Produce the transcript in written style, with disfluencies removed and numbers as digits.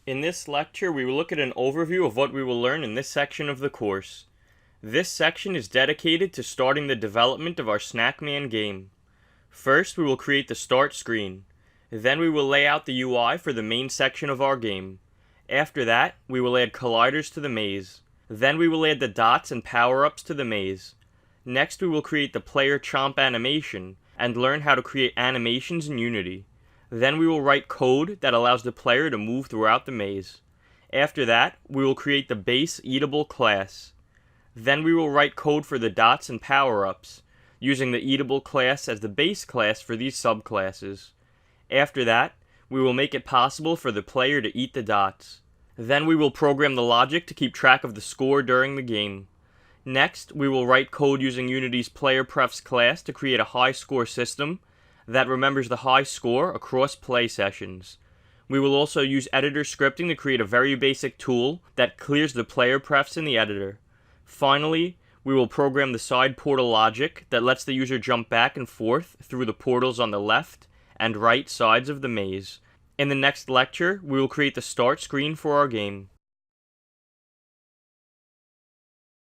In this lecture, we will look at an overview of what we will learn in this section of the course. This section is dedicated to starting the development of our Snac-Man game. First, we will create the start screen. Then we will lay out the UI for the main section of our game. After that, we will add colliders to the maze. Then we will add the dots and power-ups to the maze. Next, we will create the player Chomp animation and learn how to create animations in Unity. Then we will write code that allows the player to move throughout the maze. After that, we will create the base Eatable class. Then we will write code for the dots and power-ups, using the Eatable class as the base class for these subclasses. After that, we will make it possible for the player to eat the dots. Then we will program the logic to keep track of the score during the game. Next, we will write code using Unity's PlayerPrefs class to create a high score system that remembers the high score across play sessions. We will also use editor scripting to create a very basic tool that clears the PlayerPrefs in the editor. Finally, we will program the side portal logic that lets the user jump back and forth through the portals on the left and right sides of the maze. In the next lecture, we will create the start screen for our game.